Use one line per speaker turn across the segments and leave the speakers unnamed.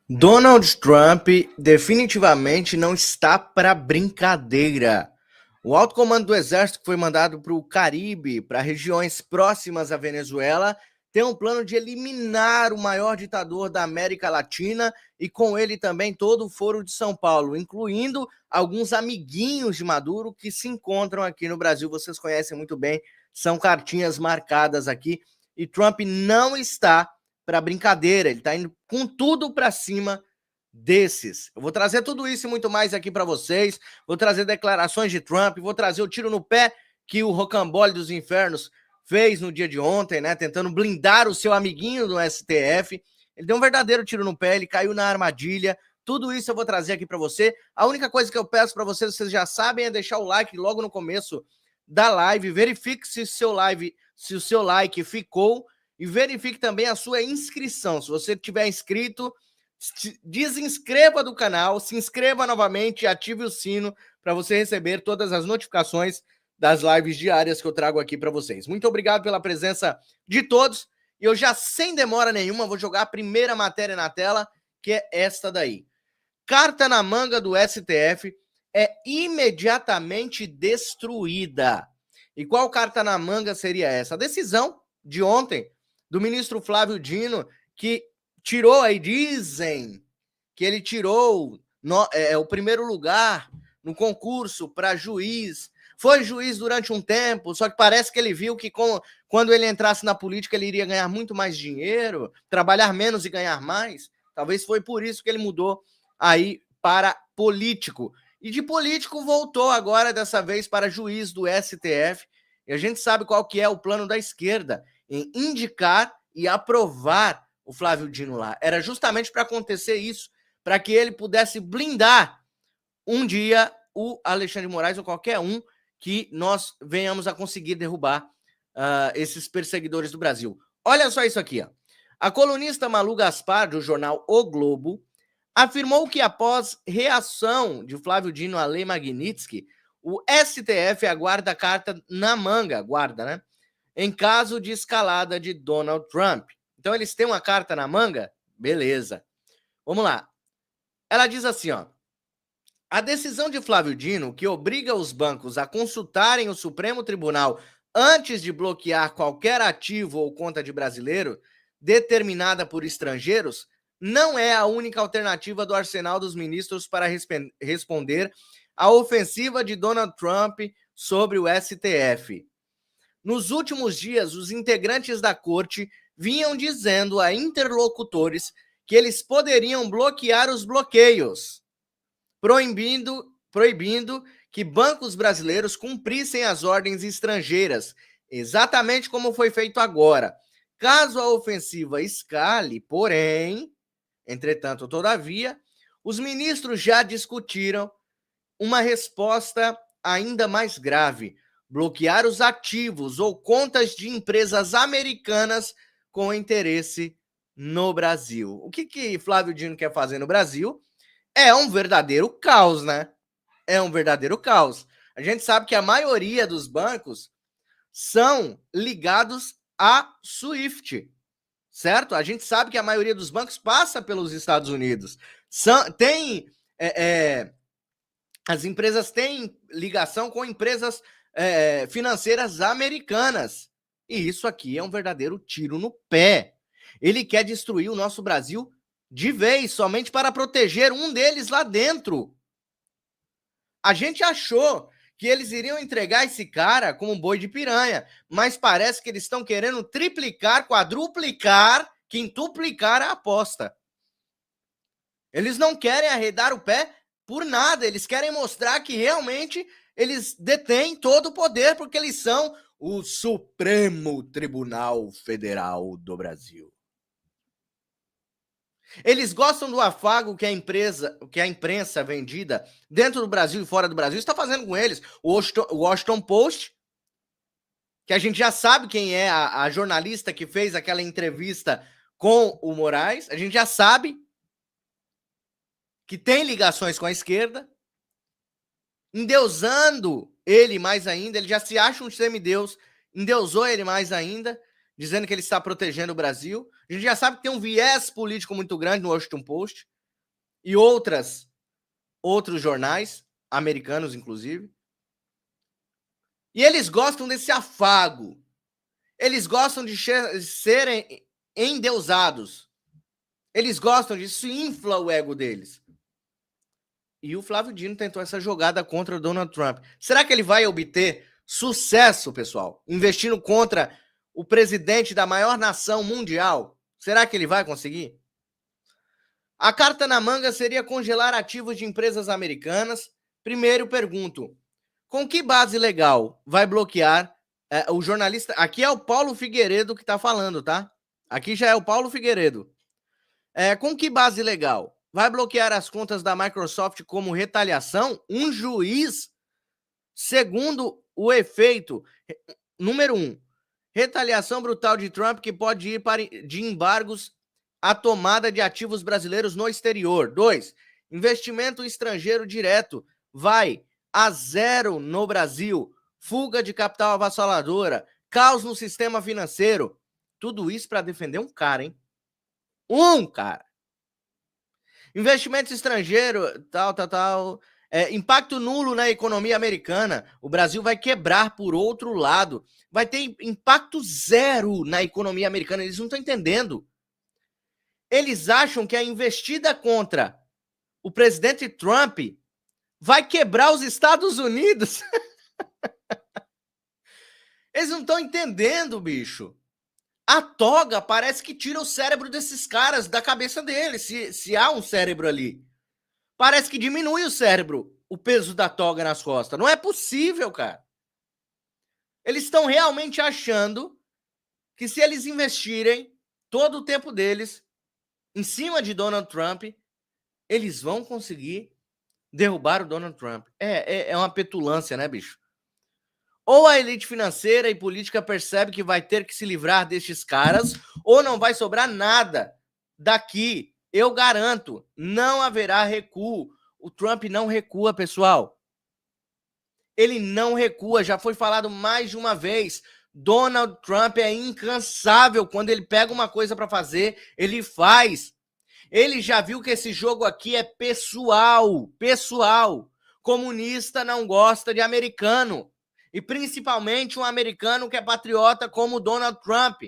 Donald Trump definitivamente não está para brincadeira. O alto comando do exército que foi mandado para o Caribe, para regiões próximas à Venezuela, tem um plano de eliminar o maior ditador da América Latina e com ele também todo o Foro de São Paulo, incluindo alguns amiguinhos de Maduro que se encontram aqui no Brasil. Vocês conhecem muito bem, são cartinhas marcadas aqui. E Trump não está para brincadeira, ele está indo com tudo para cima desses. Eu vou trazer tudo isso e muito mais aqui para vocês. Vou trazer declarações de Trump, vou trazer o tiro no pé que o Rocambole dos Infernos fez no dia de ontem, né, tentando blindar o seu amiguinho do STF. Ele deu um verdadeiro tiro no pé, ele caiu na armadilha. Tudo isso eu vou trazer aqui para você. A única coisa que eu peço para vocês, vocês já sabem, é deixar o like logo no começo da live. Verifique se o seu like ficou e verifique também a sua inscrição. Se você tiver inscrito, desinscreva do canal, se inscreva novamente e ative o sino para você receber todas as notificações das lives diárias que eu trago aqui para vocês. Muito obrigado pela presença de todos. E eu já, sem demora nenhuma, vou jogar a primeira matéria na tela, que é esta daí. Carta na manga do STF é imediatamente destruída. E qual carta na manga seria essa? A decisão de ontem do ministro Flávio Dino, que tirou aí, dizem que ele tirou o primeiro lugar no concurso para juiz. Foi juiz durante um tempo, só que parece que ele viu que quando ele entrasse na política ele iria ganhar muito mais dinheiro, trabalhar menos e ganhar mais. Talvez foi por isso que ele mudou aí para político. E de político voltou agora, dessa vez, para juiz do STF. E a gente sabe qual que é o plano da esquerda, em indicar e aprovar o Flávio Dino lá. Era justamente para acontecer isso, para que ele pudesse blindar um dia o Alexandre de Moraes ou qualquer um que nós venhamos a conseguir derrubar esses perseguidores do Brasil. Olha só isso aqui, ó. A colunista Malu Gaspar, do jornal O Globo, afirmou que após reação de Flávio Dino à Lei Magnitsky, o STF aguarda a carta na manga, né? Em caso de escalada de Donald Trump. Então eles têm uma carta na manga? Beleza. Vamos lá. Ela diz assim, ó. A decisão de Flávio Dino, que obriga os bancos a consultarem o Supremo Tribunal antes de bloquear qualquer ativo ou conta de brasileiro determinada por estrangeiros, não é a única alternativa do arsenal dos ministros para responder à ofensiva de Donald Trump sobre o STF. Nos últimos dias, os integrantes da corte vinham dizendo a interlocutores que eles poderiam bloquear os bloqueios, proibindo que bancos brasileiros cumprissem as ordens estrangeiras, exatamente como foi feito agora. Caso a ofensiva escale, porém, entretanto, todavia, os ministros já discutiram uma resposta ainda mais grave: bloquear os ativos ou contas de empresas americanas com interesse no Brasil. O que Flávio Dino quer fazer no Brasil? É um verdadeiro caos, né? É um verdadeiro caos. A gente sabe que a maioria dos bancos são ligados a SWIFT, certo? A gente sabe que a maioria dos bancos passa pelos Estados Unidos. As empresas têm ligação com empresas financeiras americanas. E isso aqui é um verdadeiro tiro no pé. Ele quer destruir o nosso Brasil de vez, somente para proteger um deles lá dentro. A gente achou que eles iriam entregar esse cara como um boi de piranha, mas parece que eles estão querendo triplicar, quadruplicar, quintuplicar a aposta. Eles não querem arredar o pé por nada, eles querem mostrar que realmente eles detêm todo o poder, porque eles são o Supremo Tribunal Federal do Brasil. Eles gostam do afago que a imprensa vendida dentro do Brasil e fora do Brasil está fazendo com eles. O Washington Post, que a gente já sabe quem é a jornalista que fez aquela entrevista com o Moraes, a gente já sabe que tem ligações com a esquerda, endeusando ele mais ainda, ele já se acha um semideus, endeusou ele mais ainda, dizendo que ele está protegendo o Brasil. A gente já sabe que tem um viés político muito grande no Washington Post. e outros jornais, americanos inclusive. E eles gostam desse afago. Eles gostam de serem endeusados. Eles gostam disso, infla o ego deles. E o Flávio Dino tentou essa jogada contra o Donald Trump. Será que ele vai obter sucesso, pessoal, investindo contra o presidente da maior nação mundial? Será que ele vai conseguir? A carta na manga seria congelar ativos de empresas americanas. Primeiro, pergunto, com que base legal vai bloquear o jornalista? Aqui é o Paulo Figueiredo que está falando, tá? Aqui já é o Paulo Figueiredo. Com que base legal? Vai bloquear as contas da Microsoft como retaliação? Um juiz, segundo o efeito, número 1, retaliação brutal de Trump que pode ir de embargos à tomada de ativos brasileiros no exterior. 2, investimento estrangeiro direto vai a zero no Brasil. Fuga de capital avassaladora, caos no sistema financeiro. Tudo isso para defender um cara, hein? Cara. Investimento estrangeiro, tal. Impacto nulo na economia americana. O Brasil vai quebrar por outro lado. Vai ter impacto zero na economia americana. Eles não estão entendendo. Eles acham que a investida contra o presidente Trump vai quebrar os Estados Unidos. Eles não estão entendendo, bicho. A toga parece que tira o cérebro desses caras da cabeça deles, se há um cérebro ali. Parece que diminui o cérebro, o peso da toga nas costas. Não é possível, cara. Eles estão realmente achando que se eles investirem todo o tempo deles em cima de Donald Trump, eles vão conseguir derrubar o Donald Trump. É uma petulância, né, bicho? Ou a elite financeira e política percebe que vai ter que se livrar destes caras, ou não vai sobrar nada daqui. Eu garanto, não haverá recuo. O Trump não recua, pessoal. Ele não recua, já foi falado mais de uma vez. Donald Trump é incansável. Quando ele pega uma coisa para fazer, ele faz. Ele já viu que esse jogo aqui é pessoal. Comunista não gosta de americano. E principalmente um americano que é patriota como Donald Trump.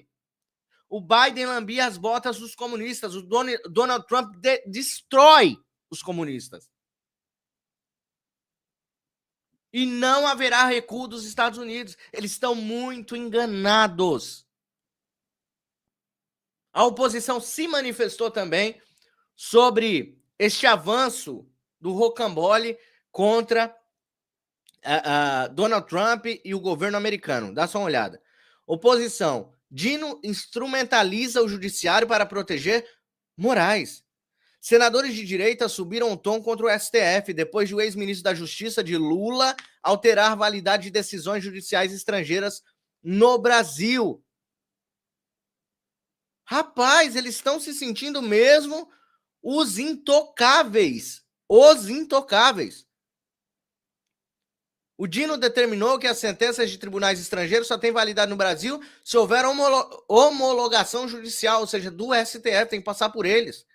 O Biden lambia as botas dos comunistas. O Donald Trump destrói os comunistas. E não haverá recuo dos Estados Unidos. Eles estão muito enganados. A oposição se manifestou também sobre este avanço do rocambole contra Donald Trump e o governo americano. Dá só uma olhada. Oposição. Dino instrumentaliza o judiciário para proteger Moraes. Senadores de direita subiram o tom contra o STF depois de o ex-ministro da Justiça de Lula alterar validade de decisões judiciais estrangeiras no Brasil. Rapaz, eles estão se sentindo mesmo os intocáveis. O Dino determinou que as sentenças de tribunais estrangeiros só têm validade no Brasil se houver homologação judicial, ou seja, do STF, tem que passar por eles.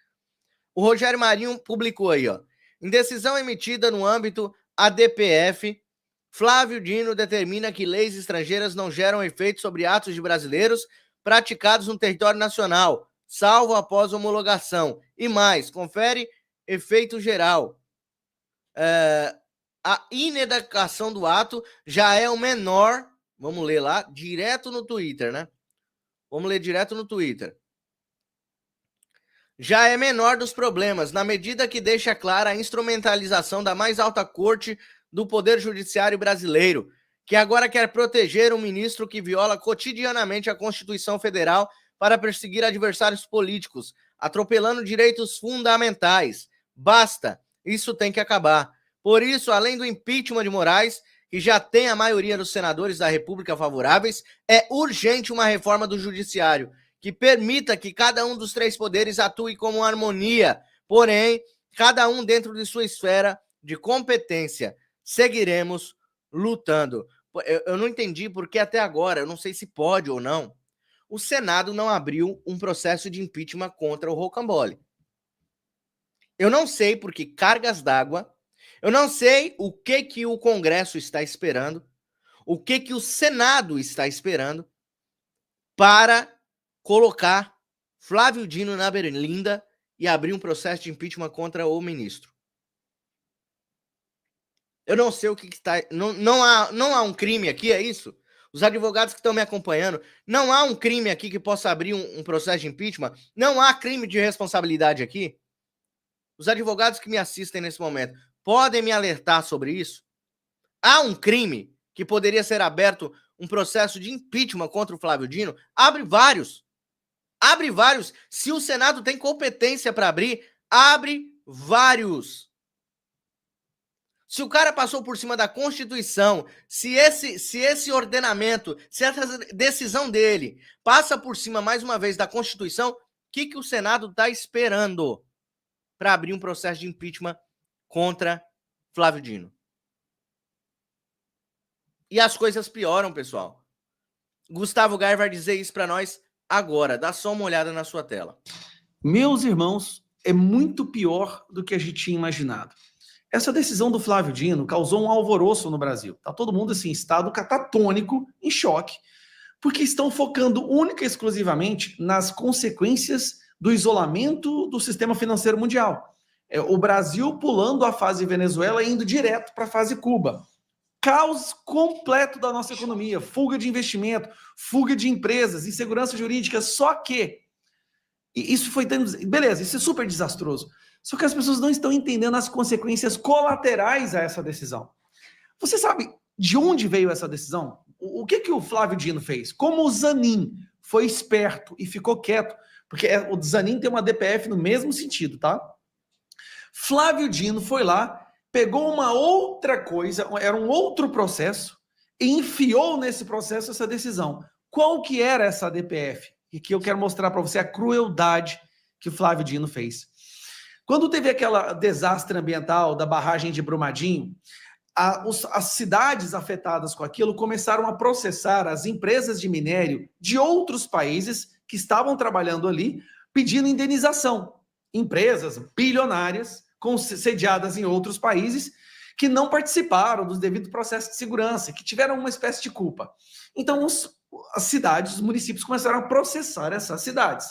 O Rogério Marinho publicou aí, ó. Em decisão emitida no âmbito ADPF, Flávio Dino determina que leis estrangeiras não geram efeito sobre atos de brasileiros praticados no território nacional, salvo após homologação. E mais, confere efeito geral. A inedacação do ato já é o menor, vamos ler lá, direto no Twitter, né? Vamos ler direto no Twitter. Já é menor dos problemas, na medida que deixa clara a instrumentalização da mais alta corte do Poder Judiciário brasileiro, que agora quer proteger um ministro que viola cotidianamente a Constituição Federal para perseguir adversários políticos, atropelando direitos fundamentais. Basta, isso tem que acabar. Por isso, além do impeachment de Moraes, que já tem a maioria dos senadores da República favoráveis, é urgente uma reforma do Judiciário, que permita que cada um dos três poderes atue como harmonia, porém, cada um dentro de sua esfera de competência. Seguiremos lutando. Eu não entendi porque até agora, eu não sei se pode ou não, o Senado não abriu um processo de impeachment contra o Rocambole. Eu não sei porque cargas d'água, eu não sei o que o Congresso está esperando, o que o Senado está esperando para colocar Flávio Dino na berlinda e abrir um processo de impeachment contra o ministro. Eu não sei o que está... Não há um crime aqui, é isso? Os advogados que estão me acompanhando, não há um crime aqui que possa abrir um processo de impeachment? Não há crime de responsabilidade aqui? Os advogados que me assistem nesse momento podem me alertar sobre isso? Há um crime que poderia ser aberto um processo de impeachment contra o Flávio Dino? Abre vários. Abre vários. Se o Senado tem competência para abrir, abre vários. Se o cara passou por cima da Constituição, se esse ordenamento, se essa decisão dele passa por cima, mais uma vez, da Constituição, o que o Senado está esperando para abrir um processo de impeachment contra Flávio Dino? E as coisas pioram, pessoal. Gustavo Gaia vai dizer isso para nós agora. Dá só uma olhada na sua tela.
Meus irmãos, é muito pior do que a gente tinha imaginado. Essa decisão do Flávio Dino causou um alvoroço no Brasil. Tá todo mundo assim, em estado catatônico, em choque, porque estão focando única e exclusivamente nas consequências do isolamento do sistema financeiro mundial. O Brasil pulando a fase Venezuela e indo direto para a fase Cuba. Caos completo da nossa economia, fuga de investimento, fuga de empresas, insegurança jurídica, só que isso foi dando... Beleza, isso é super desastroso. Só que as pessoas não estão entendendo as consequências colaterais a essa decisão. Você sabe de onde veio essa decisão? O que o Flávio Dino fez? Como o Zanin foi esperto e ficou quieto, porque o Zanin tem uma DPF no mesmo sentido, tá? Flávio Dino foi lá, pegou uma outra coisa, era um outro processo, e enfiou nesse processo essa decisão. Qual que era essa DPF? E que eu quero mostrar para você a crueldade que o Flávio Dino fez. Quando teve aquele desastre ambiental da barragem de Brumadinho, as cidades afetadas com aquilo começaram a processar as empresas de minério de outros países que estavam trabalhando ali, pedindo indenização. Empresas bilionárias, sediadas em outros países, que não participaram dos devidos processos de segurança, que tiveram uma espécie de culpa. Então, as cidades, os municípios começaram a processar essas cidades.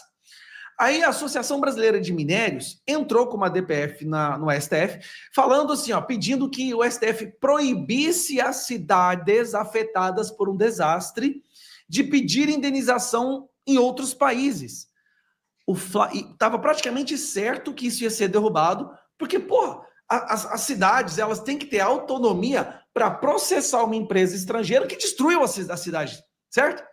Aí a Associação Brasileira de Minérios entrou com uma DPF no STF, falando assim, ó, pedindo que o STF proibisse as cidades afetadas por um desastre de pedir indenização em outros países. Estava praticamente certo que isso ia ser derrubado, porque, porra, as cidades elas têm que ter autonomia para processar uma empresa estrangeira que destruiu a cidade, certo?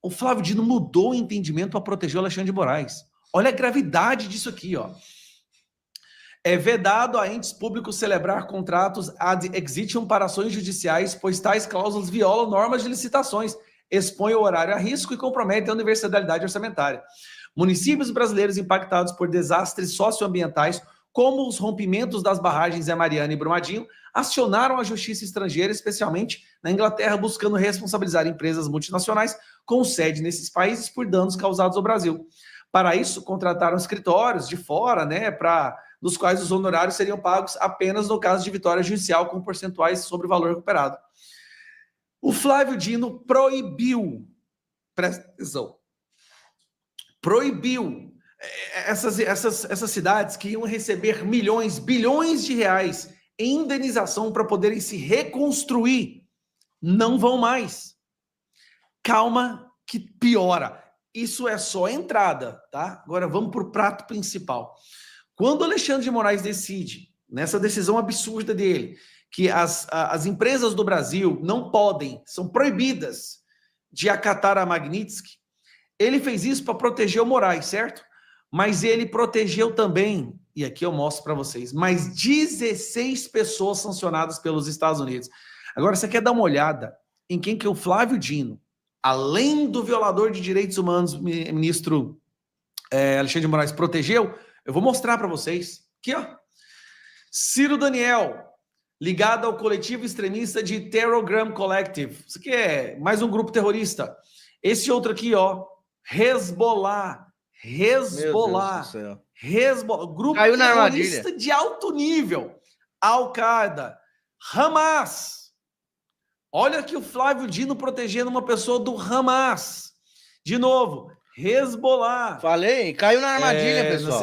O Flávio Dino mudou o entendimento para proteger o Alexandre de Moraes. Olha a gravidade disso aqui, ó. É vedado a entes públicos celebrar contratos ad exitium para ações judiciais, pois tais cláusulas violam normas de licitações, expõem o horário a risco e comprometem a universalidade orçamentária. Municípios brasileiros impactados por desastres socioambientais, como os rompimentos das barragens Zé Mariana e Brumadinho, acionaram a justiça estrangeira, especialmente na Inglaterra, buscando responsabilizar empresas multinacionais com sede nesses países por danos causados ao Brasil. Para isso, contrataram escritórios de fora, né, dos quais os honorários seriam pagos apenas no caso de vitória judicial, com percentuais sobre o valor recuperado. O Flávio Dino proibiu, presta atenção, proibiu essas cidades que iam receber milhões, bilhões de reais em indenização para poderem se reconstruir, não vão mais. Calma que piora. Isso é só a entrada, tá? Agora vamos para o prato principal. Quando Alexandre de Moraes decide, nessa decisão absurda dele, que as empresas do Brasil não podem, são proibidas de acatar a Magnitsky, ele fez isso para proteger o Moraes, certo? Mas ele protegeu também, e aqui eu mostro para vocês, mais 16 pessoas sancionadas pelos Estados Unidos. Agora, você quer dar uma olhada em quem que é o Flávio Dino, além do violador de direitos humanos, ministro Alexandre de Moraes, protegeu? Eu vou mostrar para vocês. Aqui, ó. Ciro Daniel, ligado ao coletivo extremista de Terrorgram Collective. Isso aqui é mais um grupo terrorista. Esse outro aqui, ó, Hezbollah. Hezbollah, grupo
Caiu na
terrorista
armadilha.
de alto nível. Al-Qaeda, Hamas. Olha aqui o Flávio Dino protegendo uma pessoa do Hamas. De novo, Hezbollah.
Falei, caiu na armadilha, pessoal.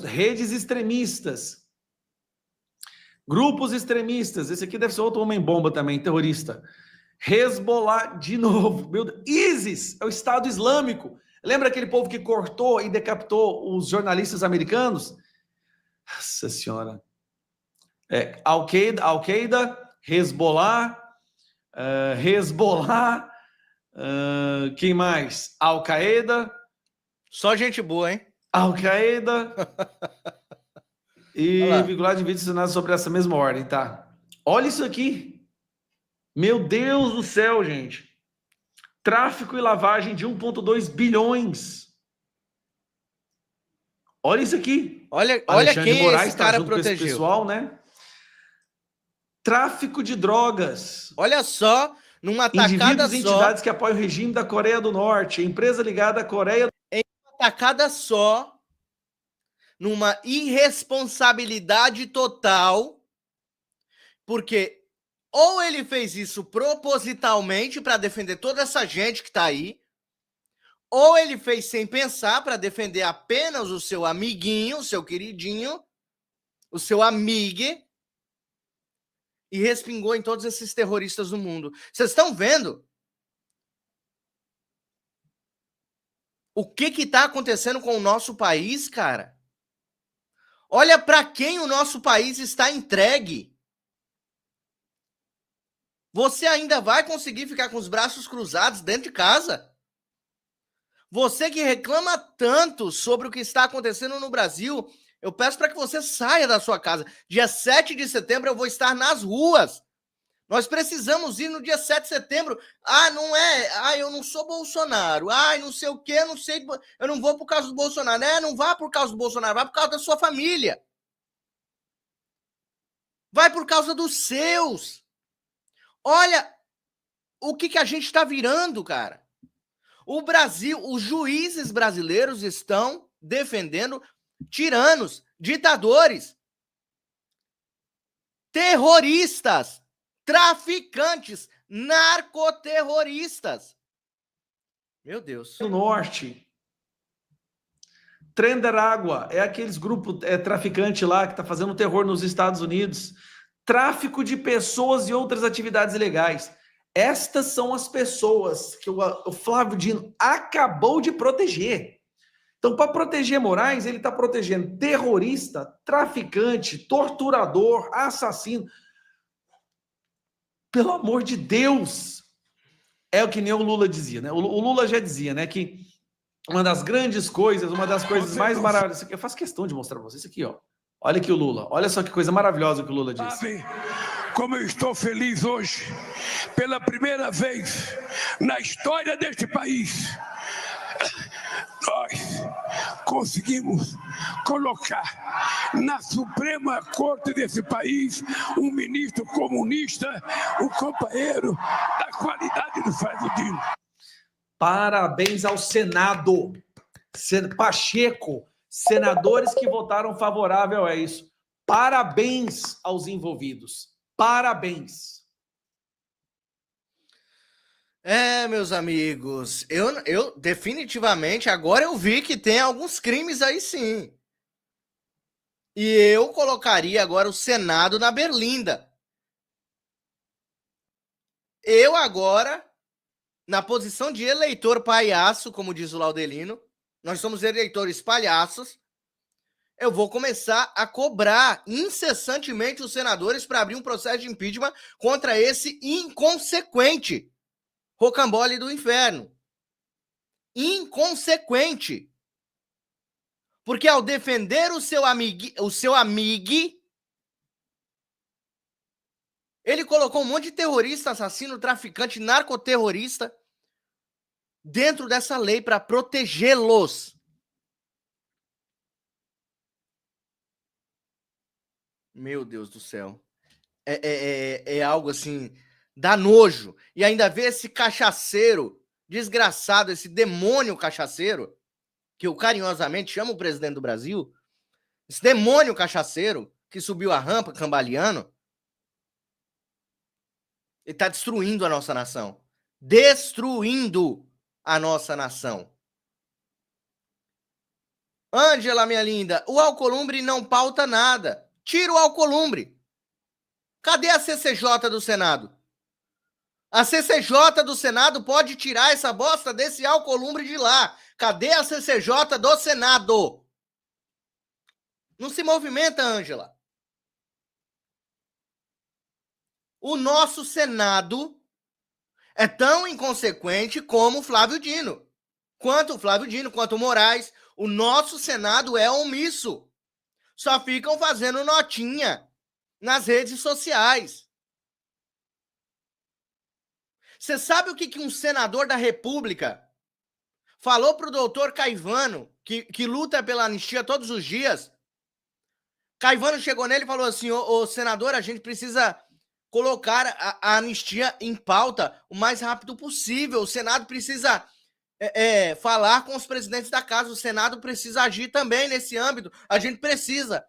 Redes extremistas. Grupos extremistas. Esse aqui deve ser outro homem-bomba também, terrorista. Hezbollah, de novo. Meu Deus. ISIS, é o Estado Islâmico. Lembra aquele povo que cortou e decapitou os jornalistas americanos? Nossa Senhora. Al-Qaeda, Hezbollah, quem mais? Al-Qaeda.
Só gente boa, hein?
Al-Qaeda. E vinculado de vídeos ensinados sobre essa mesma ordem, tá? Olha isso aqui. Meu Deus do céu, gente. Tráfico e lavagem de 1,2 bilhões. Olha isso aqui.
Olha quem
Moraes
esse cara
junto com esse
protegeu.
pessoal, né? Tráfico de drogas.
Olha só, numa tacada
Indivíduos e
só.
entidades que apoiam o regime da Coreia do Norte. Empresa ligada à Coreia.
Em uma tacada só, numa irresponsabilidade total, porque ou ele fez isso propositalmente para defender toda essa gente que está aí, ou ele fez sem pensar para defender apenas o seu amiguinho, o seu queridinho, o seu amigue, e respingou em todos esses terroristas do mundo. Vocês estão vendo o que está acontecendo com o nosso país, cara? Olha para quem o nosso país está entregue. Você ainda vai conseguir ficar com os braços cruzados dentro de casa? Você que reclama tanto sobre o que está acontecendo no Brasil, eu peço para que você saia da sua casa. Dia 7 de setembro eu vou estar nas ruas. Nós precisamos ir no dia 7 de setembro. Eu não sou Bolsonaro. Não sei o quê, eu não vou por causa do Bolsonaro. Não vá por causa do Bolsonaro, vá por causa da sua família. Vai por causa dos seus. Olha o que a gente está virando, cara. O Brasil, os juízes brasileiros estão defendendo tiranos, ditadores, terroristas, traficantes, narcoterroristas. Meu Deus.
Do Norte. Trenderágua é aqueles grupos traficantes lá que tá fazendo terror nos Estados Unidos. Tráfico de pessoas e outras atividades ilegais. Estas são as pessoas que o Flávio Dino acabou de proteger. Então, para proteger Moraes, ele está protegendo terrorista, traficante, torturador, assassino. Pelo amor de Deus! É o que nem o Lula dizia, né? O Lula já dizia, né, que uma das grandes coisas, uma das coisas mais maravilhosas... Eu faço questão de mostrar para vocês isso aqui, ó. Olha aqui o Lula. Olha só que coisa maravilhosa que o Lula disse.
Sabe como eu estou feliz hoje? Pela primeira vez na história deste país, nós conseguimos colocar na Suprema Corte desse país um ministro comunista, um companheiro da qualidade do Flávio Dino.
Parabéns ao Senado. Pacheco, senadores que votaram favorável a isso. Parabéns aos envolvidos. Parabéns.
Meus amigos, eu definitivamente agora eu vi que tem alguns crimes aí sim. E eu colocaria agora o Senado na berlinda. Eu agora, na posição de eleitor palhaço, como diz o Laudelino, nós somos eleitores palhaços, eu vou começar a cobrar incessantemente os senadores para abrir um processo de impeachment contra esse inconsequente rocambole do inferno. Inconsequente. Porque ao defender o seu amigo, ele colocou um monte de terrorista, assassino, traficante, narcoterrorista dentro dessa lei para protegê-los. Meu Deus do céu. É algo assim, dá nojo. E ainda ver esse cachaceiro desgraçado, esse demônio cachaceiro, que eu carinhosamente chamo o presidente do Brasil, esse demônio cachaceiro que subiu a rampa, cambaleando, ele está destruindo a nossa nação. Destruindo a nossa nação. Ângela, minha linda, o Alcolumbre não pauta nada. Tira o Alcolumbre. Cadê a CCJ do Senado? A CCJ do Senado pode tirar essa bosta desse Alcolumbre de lá. Cadê a CCJ do Senado? Não se movimenta, Ângela. O nosso Senado é tão inconsequente como o Flávio Dino. Quanto o Flávio Dino, quanto o Moraes. O nosso Senado é omisso. Só ficam fazendo notinha nas redes sociais. Você sabe o que um senador da República falou para o doutor Caivano, que luta pela anistia todos os dias? Caivano chegou nele e falou assim, ô senador, a gente precisa colocar a anistia em pauta o mais rápido possível. O Senado precisa falar com os presidentes da casa. O Senado precisa agir também nesse âmbito. A gente precisa.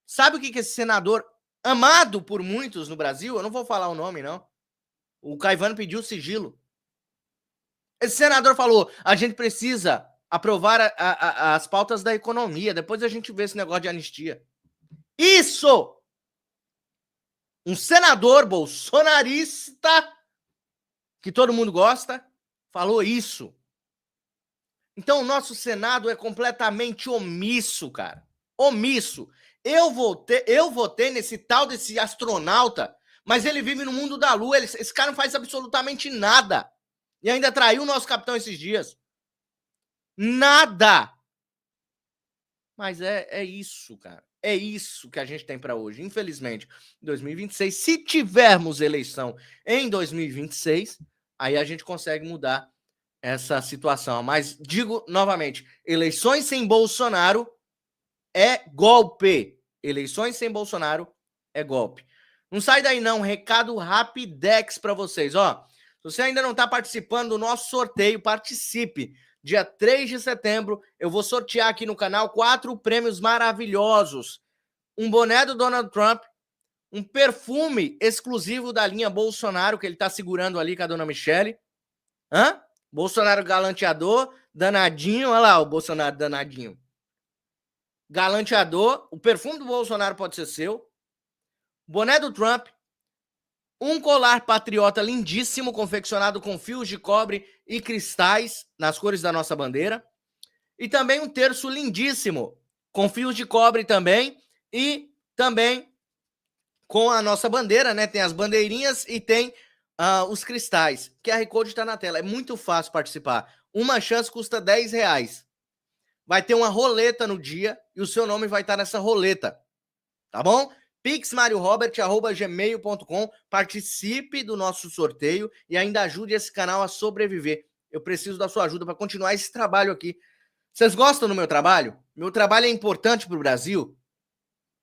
Sabe o que esse senador, amado por muitos no Brasil, eu não vou falar o nome, não. O Caivano pediu sigilo. Esse senador falou, a gente precisa aprovar as pautas da economia, depois a gente vê esse negócio de anistia. Isso! Um senador bolsonarista, que todo mundo gosta, falou isso. Então o nosso Senado é completamente omisso, cara. Omisso. Eu votei nesse tal desse astronauta, mas ele vive no mundo da lua. Esse cara não faz absolutamente nada. E ainda traiu o nosso capitão esses dias. Nada. Mas é isso, cara. É isso que a gente tem para hoje. Infelizmente, 2026, se tivermos eleição em 2026, aí a gente consegue mudar essa situação. Mas digo novamente, eleições sem Bolsonaro é golpe. Eleições sem Bolsonaro é golpe. Não sai daí não, recado rapidex para vocês. Ó, se você ainda não está participando do nosso sorteio, participe. Dia 3 de setembro, eu vou sortear aqui no canal 4 prêmios maravilhosos. Um boné do Donald Trump, um perfume exclusivo da linha Bolsonaro, que ele está segurando ali com a dona Michele. Bolsonaro galanteador, danadinho, olha lá o Bolsonaro danadinho. Galanteador, o perfume do Bolsonaro pode ser seu. Boné do Trump, um colar patriota lindíssimo, confeccionado com fios de cobre e cristais nas cores da nossa bandeira. E também um terço lindíssimo, com fios de cobre também. E também com a nossa bandeira, né? Tem as bandeirinhas e tem os cristais. QR Code está na tela. É muito fácil participar. Uma chance custa R$10. Vai ter uma roleta no dia e o seu nome vai estar nessa roleta. Tá bom? pixmariorobert@gmail.com. Participe do nosso sorteio e ainda ajude esse canal a sobreviver. Eu preciso da sua ajuda para continuar esse trabalho aqui. Vocês gostam do meu trabalho? Meu trabalho é importante para o Brasil?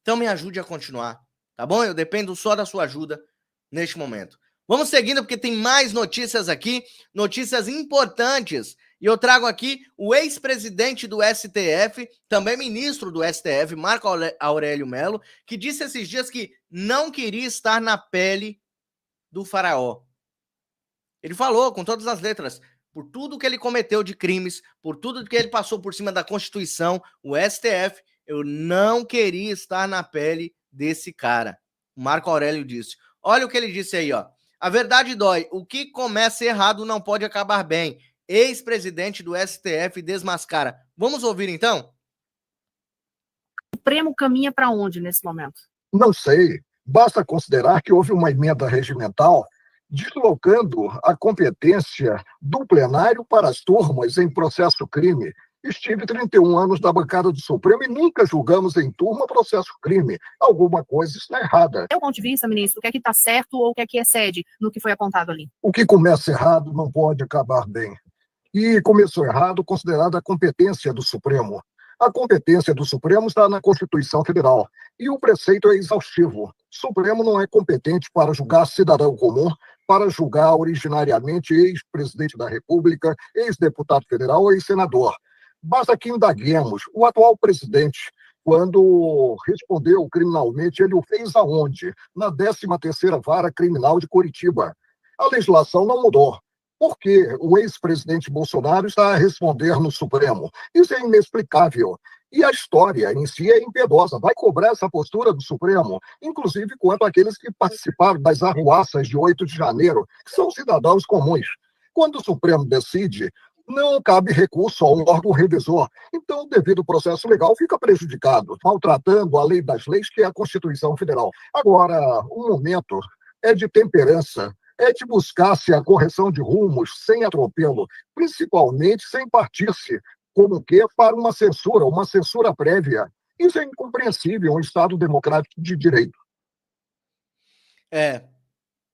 Então me ajude a continuar, tá bom? Eu dependo só da sua ajuda neste momento. Vamos seguindo porque tem mais notícias aqui, notícias importantes. E eu trago aqui o ex-presidente do STF, também ministro do STF, Marco Aurélio Mello, que disse esses dias que não queria estar na pele do faraó. Ele falou com todas as letras, por tudo que ele cometeu de crimes, por tudo que ele passou por cima da Constituição, o STF, eu não queria estar na pele desse cara. O Marco Aurélio disse. Olha o que ele disse aí, ó. A verdade dói. O que começa errado não pode acabar bem. Ex-presidente do STF desmascara. Vamos ouvir, então?
O Supremo caminha para onde nesse momento?
Não sei. Basta considerar que houve uma emenda regimental deslocando a competência do plenário para as turmas em processo crime. Estive 31 anos na bancada do Supremo e nunca julgamos em turma processo crime. Alguma coisa está errada.
Do seu ponto de vista, ministro, o que é que está certo ou o que é que excede no que foi apontado ali?
O que começa errado não pode acabar bem. E começou errado considerada a competência do Supremo. A competência do Supremo está na Constituição Federal. E o preceito é exaustivo. O Supremo não é competente para julgar cidadão comum, para julgar originariamente ex-presidente da República, ex-deputado federal ou ex-senador. Basta que indaguemos. O atual presidente, quando respondeu criminalmente, ele o fez aonde? Na 13ª Vara Criminal de Curitiba. A legislação não mudou. Por que o ex-presidente Bolsonaro está a responder no Supremo? Isso é inexplicável. E a história em si é impiedosa. Vai cobrar essa postura do Supremo, inclusive quanto àqueles que participaram das arruaças de 8 de janeiro, que são cidadãos comuns. Quando o Supremo decide, não cabe recurso ao órgão revisor. Então, o devido processo legal fica prejudicado, maltratando a lei das leis, que é a Constituição Federal. Agora, o momento é de temperança, é de buscar-se a correção de rumos sem atropelo, principalmente sem partir-se como que para uma censura prévia. Isso é incompreensível em um Estado democrático de direito.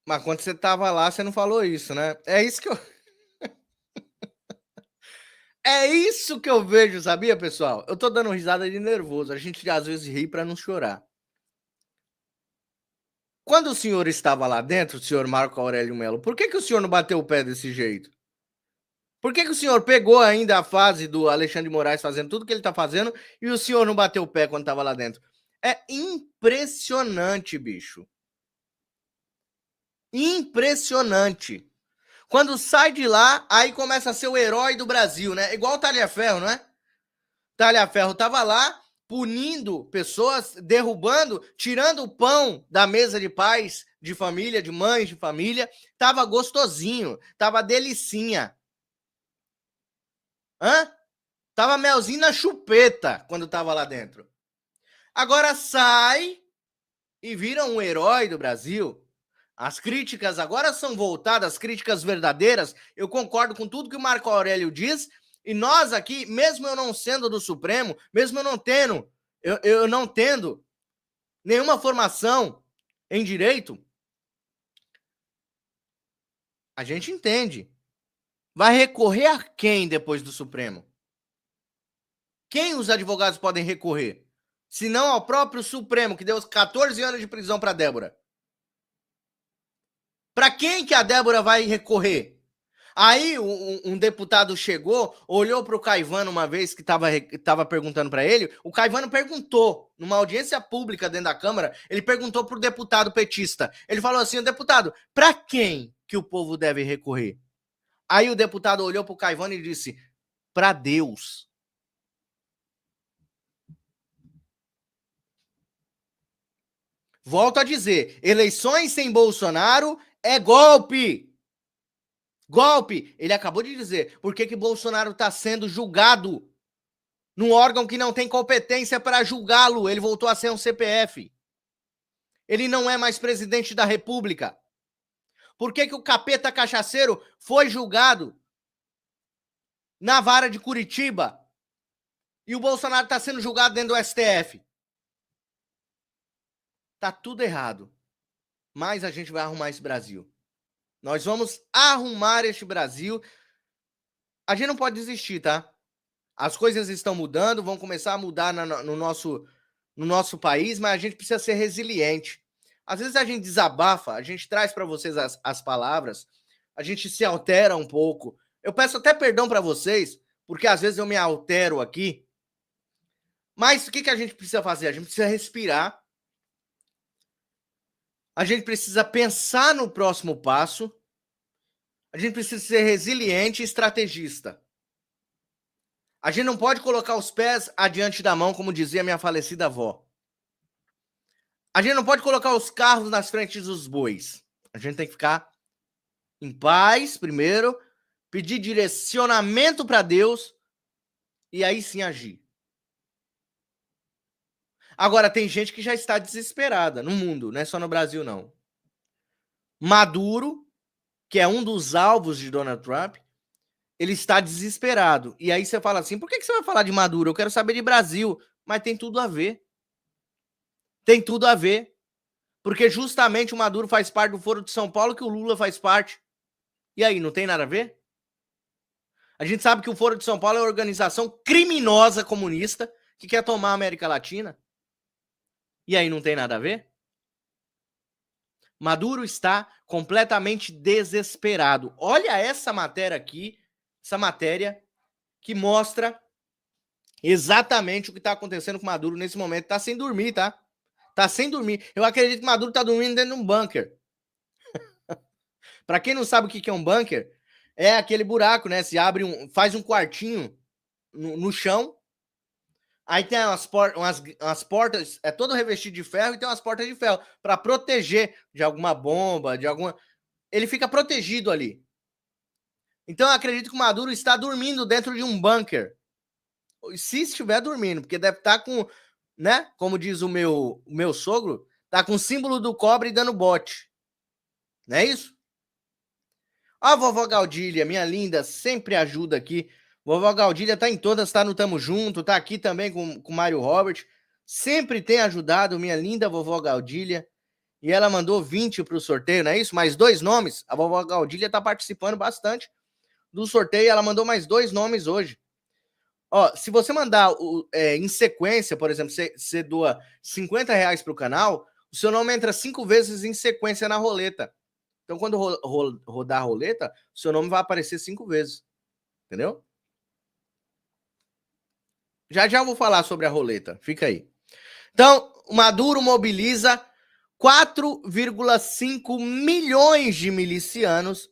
Mas quando você estava lá, você não falou isso, né? É isso que eu... É isso que eu vejo, sabia, pessoal? Eu tô dando risada de nervoso. A gente às vezes ri para não chorar. Quando o senhor estava lá dentro, o senhor Marco Aurélio Mello, por que o senhor não bateu o pé desse jeito? Por que o senhor pegou ainda a fase do Alexandre de Moraes fazendo tudo que ele está fazendo e o senhor não bateu o pé quando estava lá dentro? É impressionante, bicho. Impressionante. Quando sai de lá, aí começa a ser o herói do Brasil, né? Igual o Talhaferro, não é? Talhaferro estava lá punindo pessoas, derrubando, tirando o pão da mesa de pais de família, de mães de família. Tava gostosinho, tava delicinha. Tava melzinho na chupeta quando tava lá dentro. Agora sai e vira um herói do Brasil. As críticas agora são voltadas, críticas verdadeiras. Eu concordo com tudo que o Marco Aurélio diz. E nós aqui, mesmo eu não sendo do Supremo, mesmo eu não tendo nenhuma formação em direito, a gente entende. Vai recorrer a quem depois do Supremo? Quem os advogados podem recorrer? Se não ao próprio Supremo, que deu 14 anos de prisão para Débora. Para quem que a Débora vai recorrer? Aí um deputado chegou, olhou para o Caivano uma vez que estava perguntando para ele. O Caivano perguntou, numa audiência pública dentro da Câmara, ele perguntou para o deputado petista. Ele falou assim, deputado, para quem que o povo deve recorrer? Aí o deputado olhou para o Caivano e disse, para Deus. Volto a dizer, eleições sem Bolsonaro é golpe. Golpe. Ele acabou de dizer, por que Bolsonaro está sendo julgado num órgão que não tem competência para julgá-lo? Ele voltou a ser um CPF. Ele não é mais presidente da República. Por que o capeta cachaceiro foi julgado na vara de Curitiba e o Bolsonaro está sendo julgado dentro do STF? Tá tudo errado. Mas a gente vai arrumar esse Brasil. Nós vamos arrumar este Brasil. A gente não pode desistir, tá? As coisas estão mudando, vão começar a mudar no nosso país, mas a gente precisa ser resiliente. Às vezes a gente desabafa, a gente traz para vocês as palavras, a gente se altera um pouco. Eu peço até perdão para vocês, porque às vezes eu me altero aqui. Mas o que a gente precisa fazer? A gente precisa respirar. A gente precisa pensar no próximo passo. A gente precisa ser resiliente e estrategista. A gente não pode colocar os pés adiante da mão, como dizia minha falecida avó. A gente não pode colocar os carros nas frentes dos bois. A gente tem que ficar em paz primeiro, pedir direcionamento para Deus e aí sim agir. Agora, tem gente que já está desesperada no mundo, não é só no Brasil, não. Maduro, que é um dos alvos de Donald Trump, ele está desesperado. E aí você fala assim, por que você vai falar de Maduro? Eu quero saber de Brasil. Mas tem tudo a ver. Tem tudo a ver. Porque justamente o Maduro faz parte do Foro de São Paulo, que o Lula faz parte. E aí, não tem nada a ver? A gente sabe que o Foro de São Paulo é uma organização criminosa comunista que quer tomar a América Latina. E aí não tem nada a ver? Maduro está completamente desesperado. Olha essa matéria aqui, essa matéria que mostra Exatamente o que está acontecendo com Maduro nesse momento. Tá sem dormir, tá? Tá sem dormir. Eu acredito que Maduro tá dormindo dentro de um bunker. Para quem não sabe o que é um bunker, é aquele buraco, né? Se abre faz um quartinho no chão. Aí tem umas portas, é todo revestido de ferro e tem umas portas de ferro para proteger de alguma bomba, de alguma. Ele fica protegido ali. Então eu acredito que o Maduro está dormindo dentro de um bunker. Se estiver dormindo, porque deve estar com, né? Como diz o meu sogro, tá com o símbolo do cobre dando bote. Não é isso? A vovó Gaudília, minha linda, sempre ajuda aqui. Vovó Gaudília tá em todas, tá no Tamo Junto, tá aqui também com o Mário Robert. Sempre tem ajudado, minha linda vovó Gaudília. E ela mandou 20 para o sorteio, não é isso? Mais 2 nomes. A vovó Gaudília tá participando bastante do sorteio. Ela mandou mais 2 nomes hoje. Ó, se você mandar em sequência, por exemplo, você doa R$50 para o canal, o seu nome entra 5 vezes em sequência na roleta. Então, quando rodar a roleta, o seu nome vai aparecer 5 vezes. Entendeu? Já já vou falar sobre a roleta. Fica aí. Então, o Maduro mobiliza 4,5 milhões de milicianos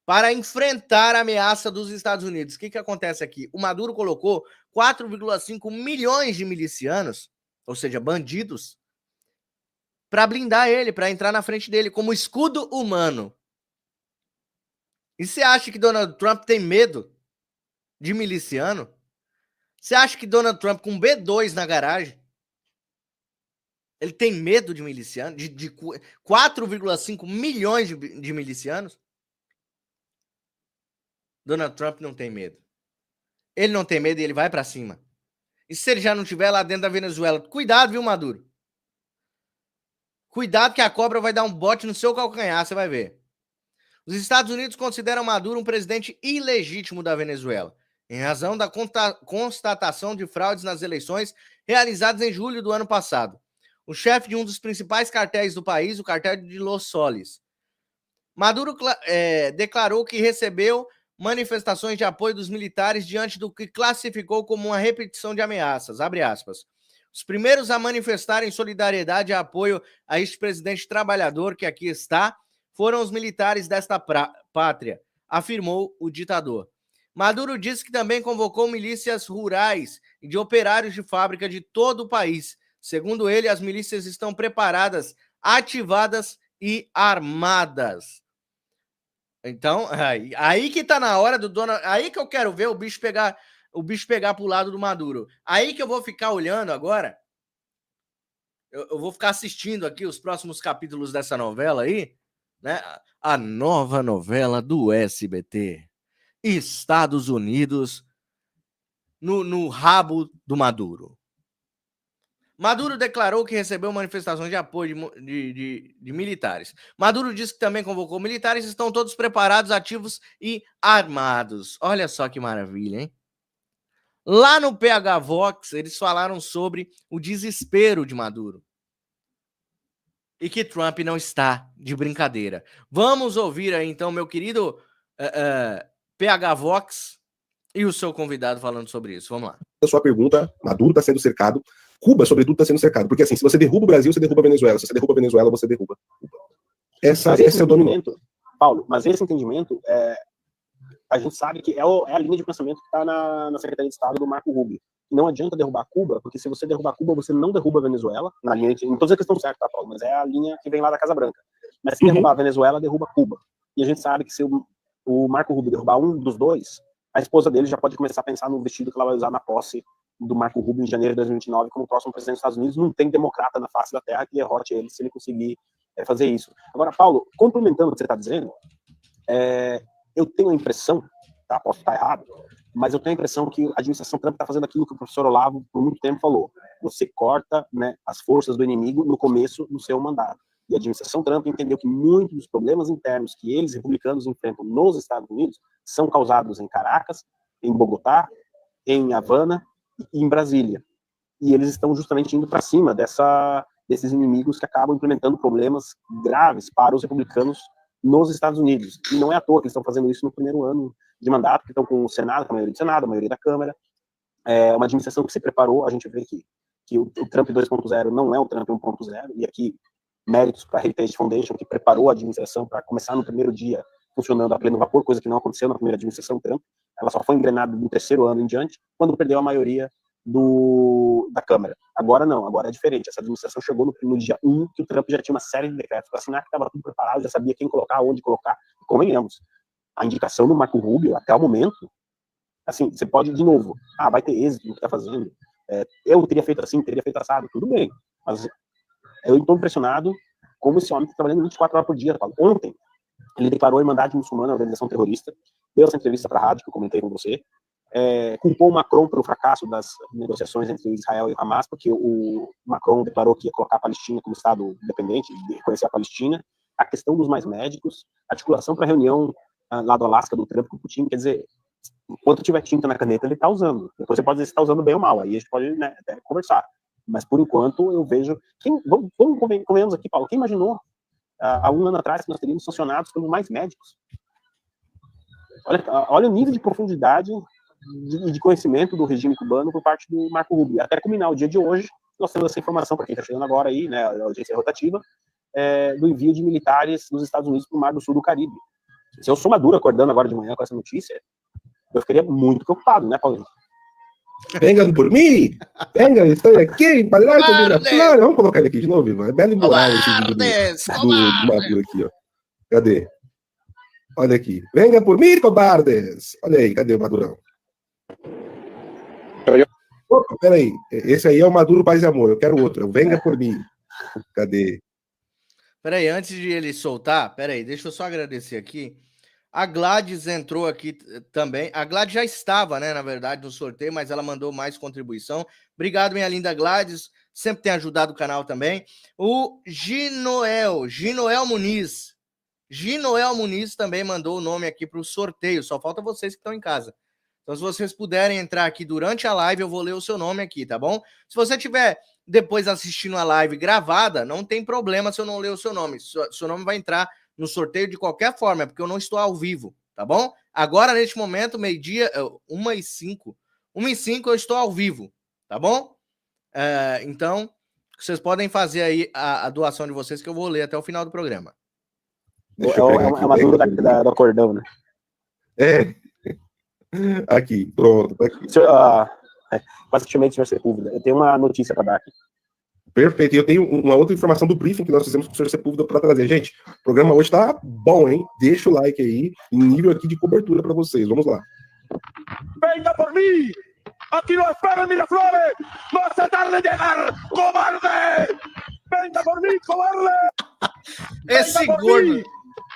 para enfrentar a ameaça dos Estados Unidos. O que acontece aqui? O Maduro colocou 4,5 milhões de milicianos, ou seja, bandidos, para blindar ele, para entrar na frente dele como escudo humano. E você acha que Donald Trump tem medo de miliciano? Você acha que Donald Trump com B2 na garagem, ele tem medo de miliciano? De 4,5 milhões de milicianos? Donald Trump não tem medo. Ele não tem medo e ele vai para cima. E se ele já não estiver lá dentro da Venezuela? Cuidado, viu, Maduro? Cuidado que a cobra vai dar um bote no seu calcanhar, você vai ver. Os Estados Unidos consideram Maduro um presidente ilegítimo da Venezuela, em razão da constatação de fraudes nas eleições realizadas em julho do ano passado. O chefe de um dos principais cartéis do país, o cartel de Los Soles, Maduro declarou que recebeu manifestações de apoio dos militares diante do que classificou como uma repetição de ameaças, abre aspas. Os primeiros a manifestarem solidariedade e apoio a este presidente trabalhador que aqui está foram os militares desta pátria, afirmou o ditador. Maduro disse que também convocou milícias rurais e de operários de fábrica de todo o país. Segundo ele, as milícias estão preparadas, ativadas e armadas. Então, aí que tá na hora do Donald... Aí que eu quero ver o bicho pegar pro lado do Maduro. Aí que eu vou ficar olhando agora. Eu vou ficar assistindo aqui os próximos capítulos dessa novela aí, né? A nova novela do SBT. Estados Unidos no rabo do Maduro. Maduro declarou que recebeu manifestações de apoio de militares. Maduro disse que também convocou militares e estão todos preparados, ativos e armados. Olha só que maravilha, hein? Lá no PH Vox, eles falaram sobre o desespero de Maduro. E que Trump não está de brincadeira. Vamos ouvir aí, então, meu querido PH Vox e o seu convidado falando sobre isso. Vamos lá.
A sua pergunta, Maduro está sendo cercado. Cuba, sobretudo, está sendo cercado. Porque, assim, se você derruba o Brasil, você derruba a Venezuela. Se você derruba a Venezuela, você derruba Cuba. Esse é o dominante.
Paulo, mas esse entendimento, a gente sabe que é a linha de pensamento que está na Secretaria de Estado do Marco Rubio. Não adianta derrubar Cuba, porque se você derrubar Cuba, você não derruba a Venezuela. Na linha, não estou dizendo que estão certos, tá, Paulo? Mas é a linha que vem lá da Casa Branca. Mas se derrubar a Venezuela, derruba Cuba. E a gente sabe que se o Marco Rubio derrubar um dos dois, a esposa dele já pode começar a pensar no vestido que ela vai usar na posse do Marco Rubio em janeiro de 2029 como próximo presidente dos Estados Unidos. Não tem democrata na face da terra que derrote ele se ele conseguir fazer isso. Agora, Paulo, complementando o que você está dizendo, eu tenho a impressão, tá, posso estar errado, mas eu tenho a impressão que a administração Trump está fazendo aquilo que o professor Olavo por muito tempo falou. Você corta, né, as forças do inimigo no começo do seu mandato. E a administração Trump entendeu que muitos dos problemas internos que eles, republicanos, enfrentam nos Estados Unidos são causados em Caracas, em Bogotá, em Havana e em Brasília. E eles estão justamente indo para cima desses inimigos que acabam implementando problemas graves para os republicanos nos Estados Unidos. E não é à toa que eles estão fazendo isso no primeiro ano de mandato, que estão com o Senado, com a maioria do Senado, a maioria da Câmara. É uma administração que se preparou, a gente vê que o Trump 2.0 não é o Trump 1.0, e aqui méritos para a Heritage Foundation, que preparou a administração para começar no primeiro dia funcionando a pleno vapor, coisa que não aconteceu na primeira administração Trump. Ela só foi engrenada no terceiro ano em diante, quando perdeu a maioria da Câmara. Agora não, agora é diferente. Essa administração chegou no dia 1, que o Trump já tinha uma série de decretos para assinar, que estava tudo preparado, já sabia quem colocar, onde colocar. Convenhamos, a indicação do Marco Rubio, até o momento, assim, você pode, de novo, vai ter êxito no que está fazendo, eu teria feito assim, teria feito assado, tudo bem, mas eu estou impressionado como esse homem está trabalhando 24 horas por dia. Ontem, ele declarou a Irmandade Muçulmana, a organização terrorista, deu essa entrevista para a rádio, que eu comentei com você, culpou o Macron pelo fracasso das negociações entre Israel e o Hamas, porque o Macron declarou que ia colocar a Palestina como Estado independente, reconhecer a Palestina, a questão dos mais médicos, articulação para a reunião lá do Alasca do Trump com o Putin, quer dizer, enquanto tiver tinta na caneta, ele está usando. Depois você pode dizer se está usando bem ou mal, aí a gente pode, né, até conversar. Mas, por enquanto, eu vejo... Convenhamos aqui, Paulo, quem imaginou há um ano atrás que nós teríamos sancionados pelos mais médicos? Olha o nível de profundidade e de conhecimento do regime cubano por parte do Marco Rubio. Até culminar o dia de hoje, nós temos essa informação, para quem está chegando agora aí, né, a audiência rotativa, do envio de militares dos Estados Unidos para o Mar do Sul do Caribe. Se eu sou Maduro acordando agora de manhã com essa notícia, eu ficaria muito preocupado, né, Paulinho?
Vengan por mim! Venga, estou aqui, palácio de la Flor. Vamos colocar ele aqui de novo, Ivan. É belo e moral esse vídeo do Maduro aqui, ó. Cadê? Olha aqui. Venga por mim, cobardes! Olha aí, cadê o Madurão? Opa, peraí. Esse aí é o Maduro Paz e Amor. Eu quero outro. Venga por mim. Cadê?
Peraí, antes de ele soltar, peraí, deixa eu só agradecer aqui. A Gladys entrou aqui também. A Gladys já estava, né, na verdade, no sorteio, mas ela mandou mais contribuição. Obrigado, minha linda Gladys. Sempre tem ajudado o canal também. O Ginoel Muniz. Ginoel Muniz também mandou o nome aqui para o sorteio. Só falta vocês que estão em casa. Então, se vocês puderem entrar aqui durante a live, eu vou ler o seu nome aqui, tá bom? Se você estiver depois assistindo a live gravada, não tem problema se eu não ler o seu nome. Seu nome vai entrar no sorteio de qualquer forma, porque eu não estou ao vivo, tá bom? Agora, neste momento, meio-dia, 1h05. 1h05 eu estou ao vivo, tá bom? Então, vocês podem fazer aí a doação de vocês, que eu vou ler até o final do programa.
É uma dúvida do acordão, né?
Aqui, pronto. Aqui.
Basicamente, Sr. Sepúlveda, eu tenho uma notícia para dar aqui.
Perfeito. E eu tenho uma outra informação do briefing que nós fizemos com o Sr. Sepúlveda para trazer. Gente, o programa hoje tá bom, hein? Deixa o like aí, em nível aqui de cobertura para vocês. Vamos lá.
Venga por mim! Aqui lo espero en Miraflores! ¡Vas a tarde llegar, cobarde! Venga por mim, cobarde!
Esse gordo...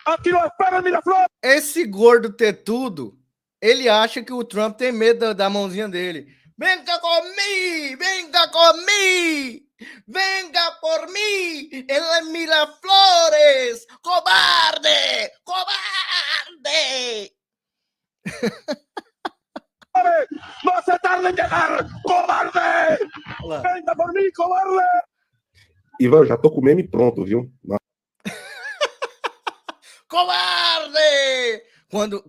Aqui lo espero en Miraflores!
Esse gordo tetudo, ele acha que o Trump tem medo da mãozinha dele. Venga comigo! Venga comigo! Venga por mim! En Miraflores! Cobarde! Cobarde!
¡Vas a tarde en llegar, cobarde! Venga por mim, cobarde!
Ivan, já tô com o meme pronto, viu?
Cobarde! Quando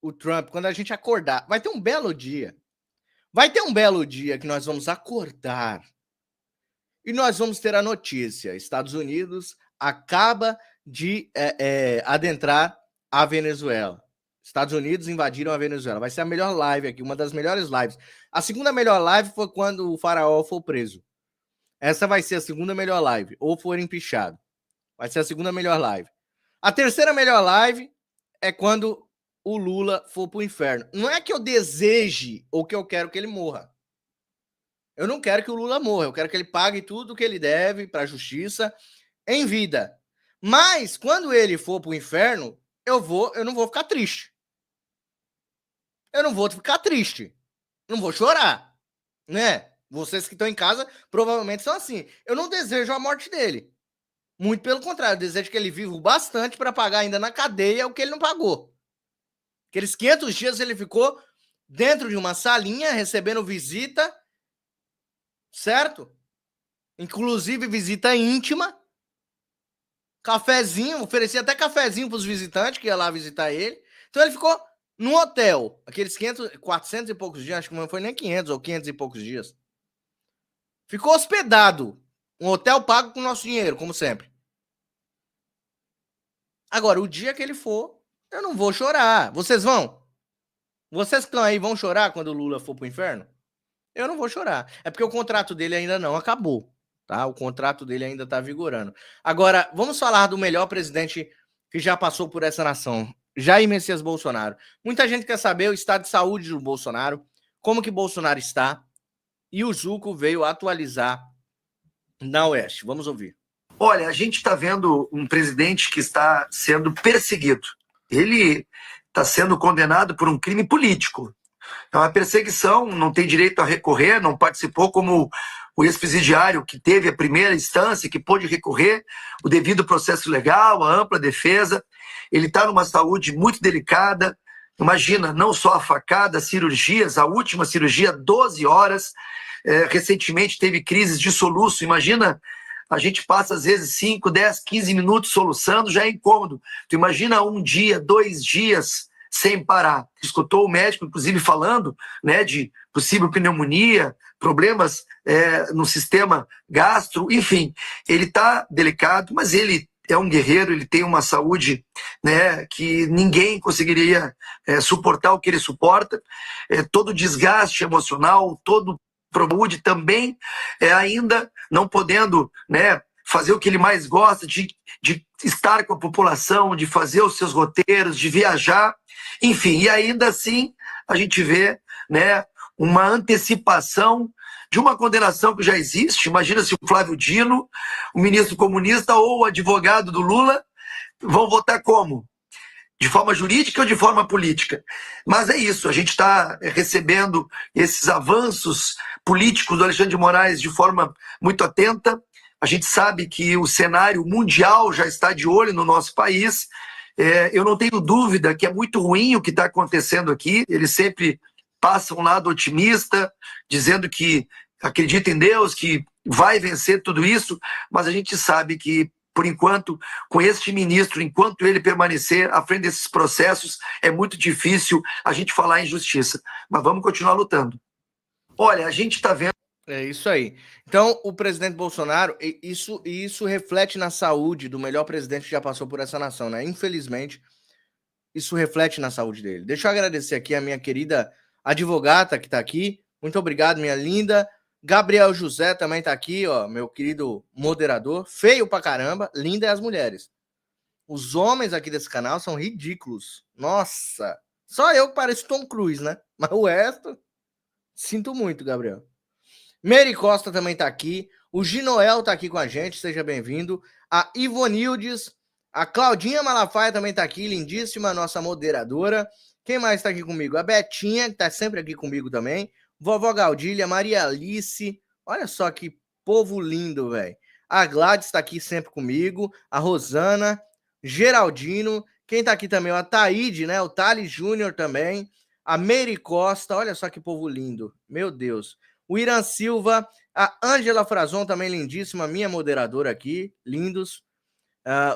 o Trump, quando a gente acordar, vai ter um belo dia. Vai ter um belo dia que nós vamos acordar e nós vamos ter a notícia: Estados Unidos acaba de adentrar a Venezuela. Estados Unidos invadiram a Venezuela. Vai ser a melhor live aqui, uma das melhores lives. A segunda melhor live foi quando o faraó foi preso. Essa vai ser a segunda melhor live, ou for empichado. Vai ser a segunda melhor live. A terceira melhor live é quando o Lula for pro inferno. Não é que eu deseje ou que eu quero que ele morra. Eu não quero que o Lula morra. Eu quero que ele pague tudo que ele deve para a justiça em vida. Mas quando ele for pro inferno, eu não vou ficar triste. Eu não vou ficar triste. Não vou chorar, né? Vocês que estão em casa provavelmente são assim. Eu não desejo a morte dele. Muito pelo contrário, eu desejo que ele viva bastante para pagar ainda na cadeia o que ele não pagou. Aqueles 500 dias ele ficou dentro de uma salinha recebendo visita, certo? Inclusive visita íntima. Cafezinho, oferecia até cafezinho para os visitantes que ia lá visitar ele. Então ele ficou no hotel, aqueles 400 e poucos dias, acho que não foi nem 500 ou 500 e poucos dias. Ficou hospedado. Um hotel pago com o nosso dinheiro, como sempre. Agora, o dia que ele for, eu não vou chorar. Vocês vão? Vocês que estão aí vão chorar quando o Lula for pro inferno? Eu não vou chorar. É porque o contrato dele ainda não acabou, tá? O contrato dele ainda tá vigorando. Agora, vamos falar do melhor presidente que já passou por essa nação, Jair Messias Bolsonaro. Muita gente quer saber o estado de saúde do Bolsonaro, como que Bolsonaro está, e o Zuco veio atualizar na Oeste. Vamos ouvir.
Olha, a gente está vendo um presidente que está sendo perseguido. Ele está sendo condenado por um crime político. É uma perseguição, não tem direito a recorrer, não participou como o ex-presidiário que teve a primeira instância, que pôde recorrer, o devido processo legal, a ampla defesa. Ele está numa saúde muito delicada. Imagina, não só a facada, cirurgias, a última cirurgia, 12 horas. Recentemente teve crises de soluço. Imagina, a gente passa às vezes 5, 10, 15 minutos soluçando, já é incômodo. Tu imagina 1 dia, 2 dias sem parar. Escutou o médico, inclusive, falando, né, de possível pneumonia, problemas no sistema gastro, enfim. Ele está delicado, mas ele é um guerreiro, ele tem uma saúde, né, que ninguém conseguiria suportar o que ele suporta. Todo desgaste emocional, todo saúde também, ainda não podendo, né, fazer o que ele mais gosta, de estar com a população, de fazer os seus roteiros, de viajar, enfim, e ainda assim a gente vê, né, uma antecipação de uma condenação que já existe. Imagina se o Flávio Dino, o ministro comunista ou o advogado do Lula vão votar como? De forma jurídica ou de forma política? Mas é isso, a gente está recebendo esses avanços políticos do Alexandre de Moraes de forma muito atenta. A gente sabe que o cenário mundial já está de olho no nosso país. Eu não tenho dúvida que é muito ruim o que está acontecendo aqui. Ele sempre passa um lado otimista, dizendo que acredita em Deus, que vai vencer tudo isso, mas a gente sabe que, por enquanto, com este ministro, enquanto ele permanecer à frente desses processos, é muito difícil a gente falar em justiça. Mas vamos continuar lutando. Olha, a gente está vendo...
É isso aí. Então, o presidente Bolsonaro, isso reflete na saúde do melhor presidente que já passou por essa nação, né? Infelizmente, isso reflete na saúde dele. Deixa eu agradecer aqui a minha querida advogata que está aqui. Muito obrigado, minha linda. Gabriel José também está aqui, ó, meu querido moderador. Feio pra caramba, linda é as mulheres. Os homens aqui desse canal são ridículos. Nossa, só eu que pareço Tom Cruise, né? Mas o resto, sinto muito, Gabriel. Mary Costa também tá aqui. O Ginoel tá aqui com a gente, seja bem-vindo. A Ivonildes, a Claudinha Malafaia também tá aqui, lindíssima, nossa moderadora. Quem mais tá aqui comigo? A Betinha, que tá sempre aqui comigo também. Vovó Gaudília, Maria Alice. Olha só que povo lindo, velho. A Gladys tá aqui sempre comigo. A Rosana, Geraldino. Quem tá aqui também? A Taíde, né? O Thales Júnior também. A Mary Costa, olha só que povo lindo. Meu Deus. O Irã Silva, a Ângela Frazon, também lindíssima, minha moderadora aqui, lindos.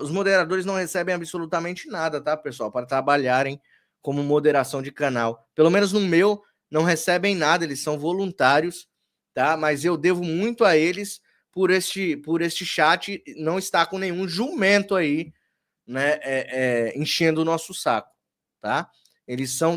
Os moderadores não recebem absolutamente nada, tá, pessoal, para trabalharem como moderação de canal. Pelo menos no meu, não recebem nada, eles são voluntários, tá? Mas eu devo muito a eles por este chat não estar com nenhum jumento aí, né, enchendo o nosso saco, tá?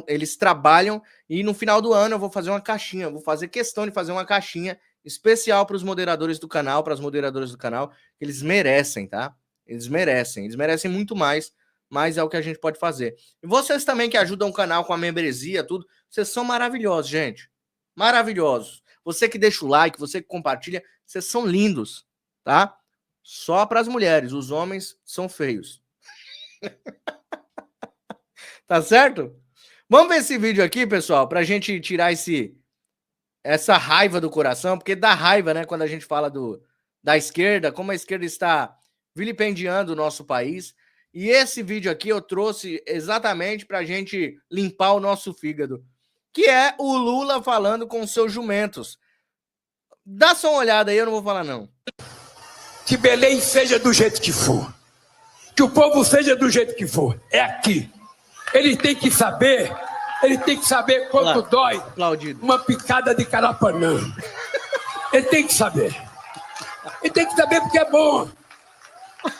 Eles trabalham e no final do ano eu vou fazer uma caixinha, vou fazer questão de fazer uma caixinha especial para os moderadores do canal, para as moderadoras do canal, que eles merecem, tá? Eles merecem muito mais, mas é o que a gente pode fazer. E vocês também que ajudam o canal com a membresia, tudo, vocês são maravilhosos, gente. Maravilhosos. Você que deixa o like, você que compartilha, vocês são lindos, tá? Só para as mulheres, os homens são feios. Tá certo? Vamos ver esse vídeo aqui, pessoal, pra gente tirar essa raiva do coração, porque dá raiva, né, quando a gente fala da esquerda, como a esquerda está vilipendiando o nosso país. E esse vídeo aqui eu trouxe exatamente pra gente limpar o nosso fígado, que é o Lula falando com os seus jumentos. Dá só uma olhada aí, eu não vou falar não.
Que Belém seja do jeito que for. Que o povo seja do jeito que for. É aqui. Ele tem que saber Ele tem que saber quanto dói
Aplaudido.
uma picada de carapanã. Ele tem que saber. Ele tem que saber porque é bom.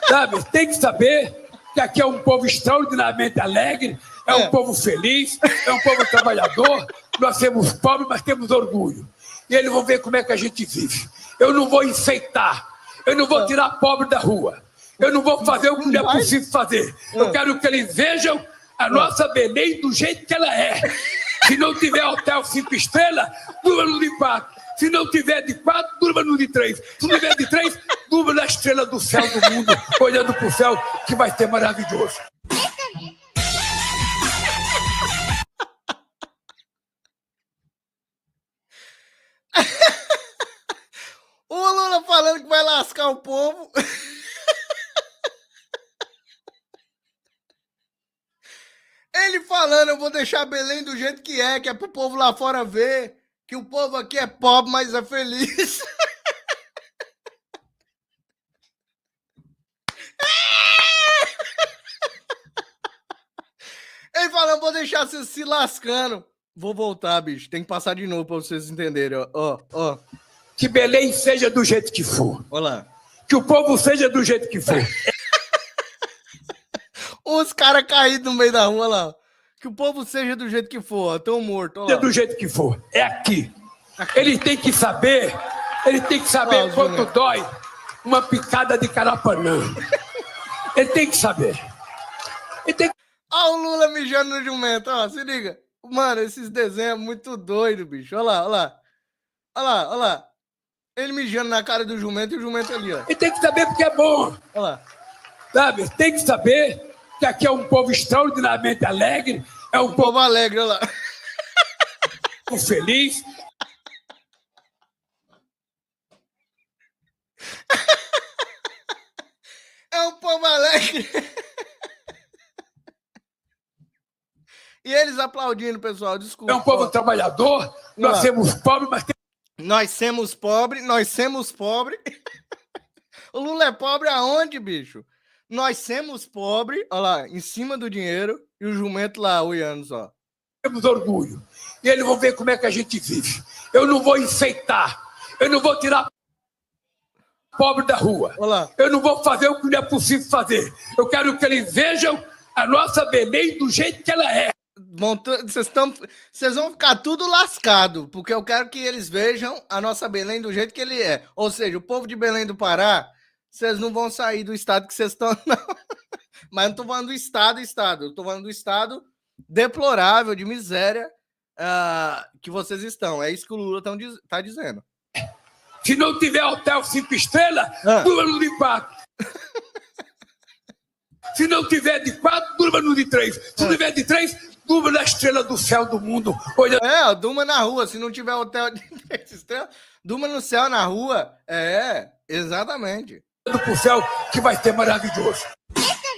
Sabe? Tem que saber que aqui é um povo extraordinariamente alegre, é um povo feliz, é um povo trabalhador. Nós temos pobres, mas temos orgulho. E eles vão ver como é que a gente vive. Eu não vou enfeitar. Eu não vou tirar pobre da rua. Eu não vou fazer o que não é possível fazer. Eu quero que eles vejam a nossa Belém do jeito que ela é. Se não tiver hotel 5 estrelas, durma no de 4. Se não tiver de 4, durma no de 3. Se não tiver de 3, durma na estrela do céu do mundo, olhando para o céu, que vai ser maravilhoso.
O Lula falando que vai lascar o povo. Ele falando, eu vou deixar Belém do jeito que é pro povo lá fora ver que o povo aqui é pobre, mas é feliz. Ele falando, vou deixar vocês se lascando. Vou voltar, bicho. Tem que passar de novo pra vocês entenderem, ó.
Que Belém seja do jeito que for.
Olha lá.
Que o povo seja do jeito que for.
Os caras caídos no meio da rua lá. Que o povo seja do jeito que for, tão morto.
Seja do jeito que for. É aqui. Ele tem que saber quanto dói uma picada de carapanã. Ele tem que saber.
Olha o Lula mijando no jumento, ó, se liga. Mano, esses desenhos é muito doido, bicho. Olha lá. Ele mijando na cara do jumento e o jumento ali, ó.
Ele tem que saber porque é bom.
Olha lá.
Sabe? Tem que saber que aqui é um povo extraordinariamente alegre, é um povo
Povo alegre, olha lá.
feliz.
É um povo alegre. E eles aplaudindo, pessoal, desculpa.
É um povo trabalhador. Nós temos pobres, mas
Nós somos pobres. O Lula é pobre aonde, bicho? Nós somos pobres, olha lá, em cima do dinheiro, e o jumento lá, olhando só.
temos orgulho. E eles vão ver como é que a gente vive. Eu não vou enfeitar. Eu não vou tirar pobre da rua.
Olá.
Eu não vou fazer o que não é possível fazer. Eu quero que eles vejam a nossa Belém do jeito que ela é.
Vocês vão ficar tudo lascado, porque eu quero que eles vejam a nossa Belém do jeito que ele é. Ou seja, o povo de Belém do Pará, vocês não vão sair do estado que vocês estão, não. Mas não estou falando do estado. Eu estou falando do estado deplorável, de miséria que vocês estão. É isso que o Lula está dizendo.
Se não tiver hotel 5 estrelas, durma no de 4. Se não tiver de 4, durma no de 3. Se não tiver de 3, durma na estrela do céu do mundo.
Durma na rua. Se não tiver hotel de 3 estrelas, durma no céu, na rua. Exatamente.
Pro céu, que vai ser maravilhoso.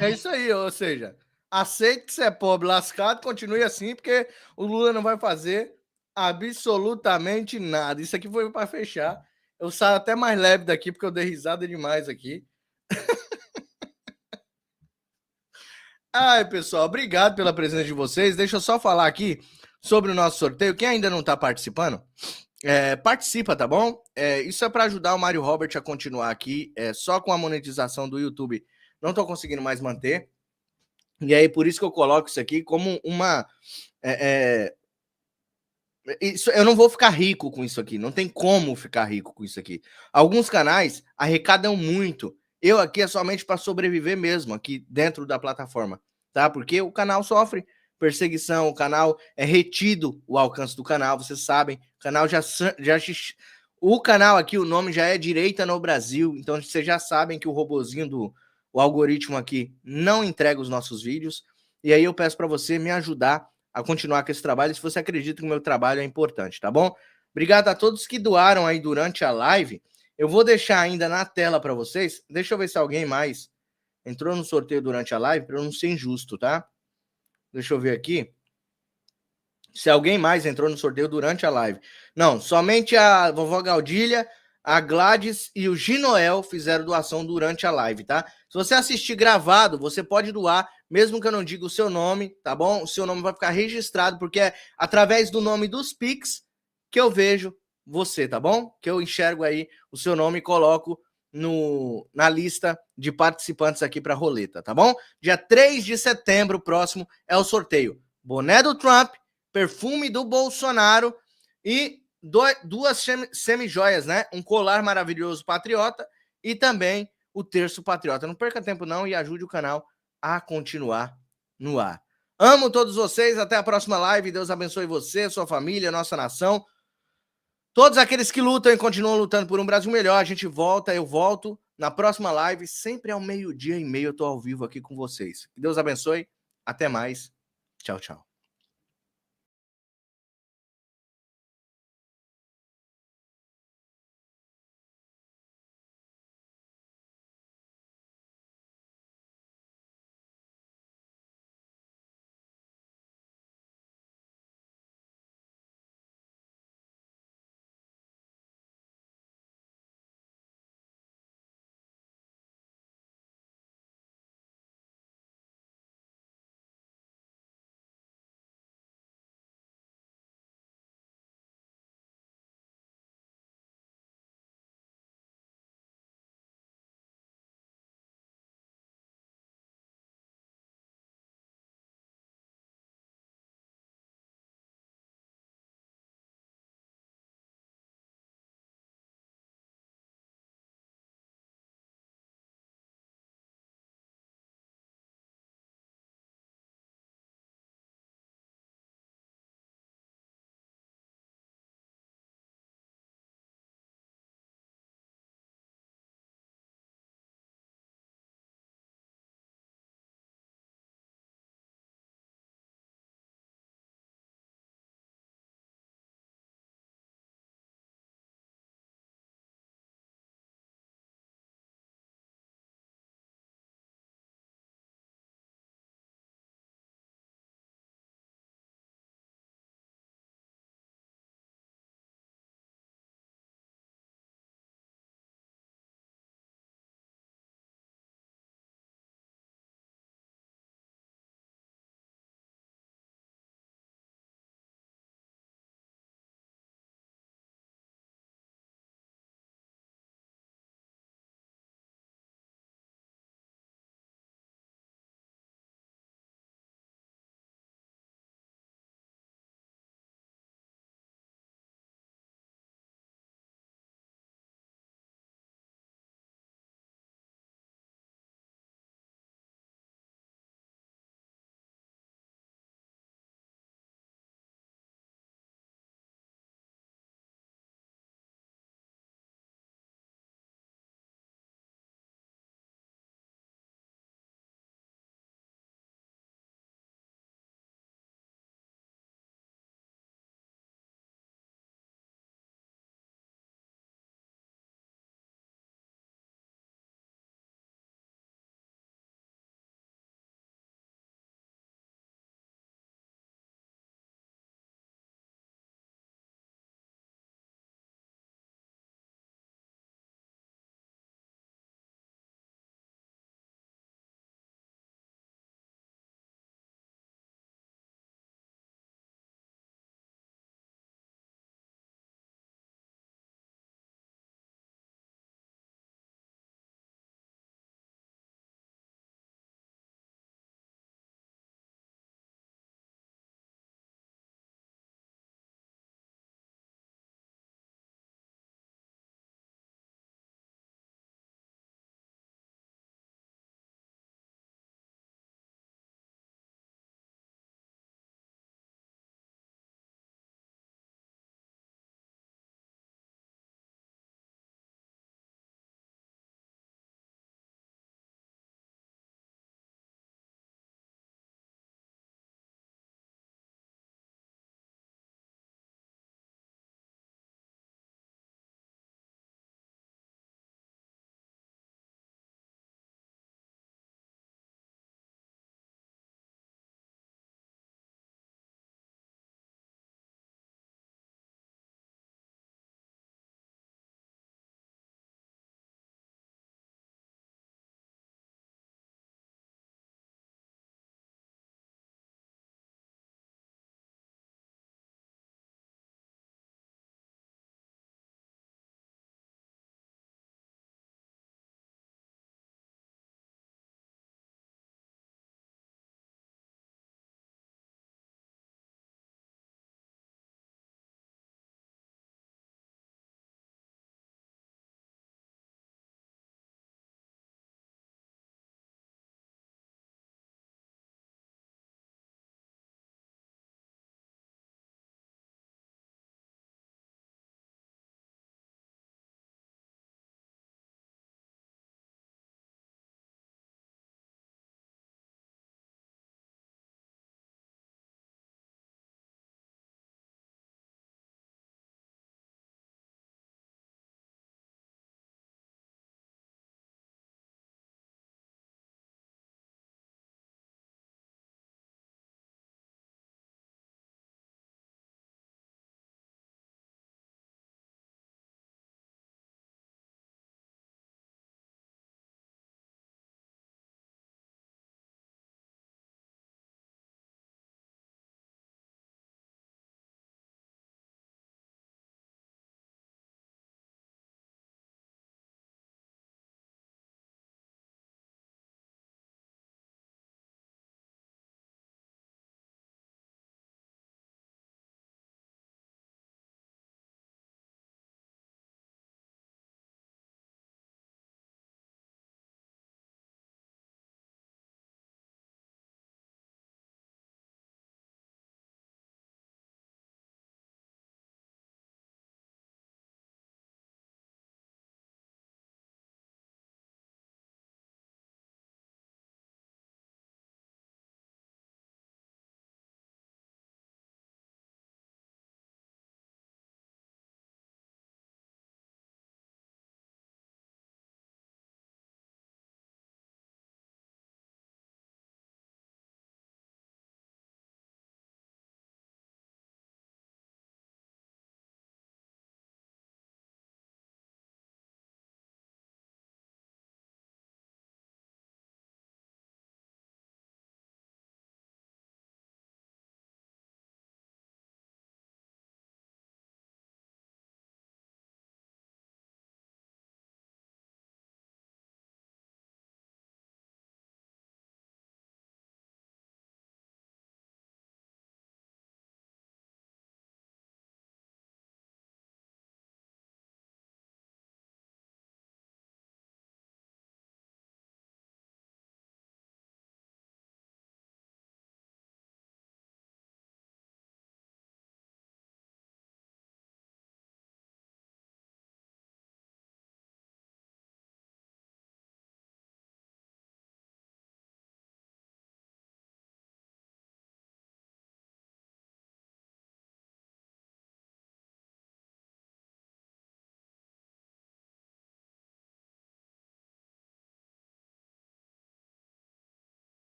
É isso aí, ou seja, aceite que você é pobre, lascado, continue assim, porque o Lula não vai fazer absolutamente nada. Isso aqui foi para fechar. Eu saio até mais leve daqui, porque eu dei risada demais aqui. Ai, pessoal, obrigado pela presença de vocês. Deixa eu só falar aqui sobre o nosso sorteio. Quem ainda não está participando, participa, tá bom? Isso é para ajudar o Mário Robert a continuar aqui. Só com a monetização do YouTube não estou conseguindo mais manter. E aí, por isso que eu coloco isso aqui como uma... eu não vou ficar rico com isso aqui. Não tem como ficar rico com isso aqui. Alguns canais arrecadam muito. Eu aqui é somente para sobreviver mesmo, aqui dentro da plataforma, tá? Porque o canal sofre perseguição, o canal é retido, o alcance do canal, vocês sabem. O canal o canal aqui, o nome já é Direita no Brasil, então vocês já sabem que o robozinho o algoritmo aqui não entrega os nossos vídeos. E aí eu peço para você me ajudar a continuar com esse trabalho, se você acredita que o meu trabalho é importante, tá bom? Obrigado a todos que doaram aí durante a live. Eu vou deixar ainda na tela para vocês. Deixa eu ver se alguém mais entrou no sorteio durante a live, para eu não ser injusto, tá? Deixa eu ver aqui. Se alguém mais entrou no sorteio durante a live. Não, somente a vovó Gaudília, a Gladys e o Ginoel fizeram doação durante a live, tá? Se você assistir gravado, você pode doar mesmo que eu não diga o seu nome, tá bom? O seu nome vai ficar registrado, porque é através do nome dos Pix que eu vejo você, tá bom? Que eu enxergo aí o seu nome e coloco na lista de participantes aqui para a roleta, tá bom? Dia 3 de setembro próximo é o sorteio. Boné do Trump, perfume do Bolsonaro e duas semijoias, né? Um colar maravilhoso patriota e também o terço patriota. Não perca tempo não e ajude o canal a continuar no ar. Amo todos vocês, até a próxima live. Deus abençoe você, sua família, nossa nação. Todos aqueles que lutam e continuam lutando por um Brasil melhor, a gente volta, eu volto na próxima live, sempre ao 12:30 eu tô ao vivo aqui com vocês. Que Deus abençoe, até mais, tchau, tchau.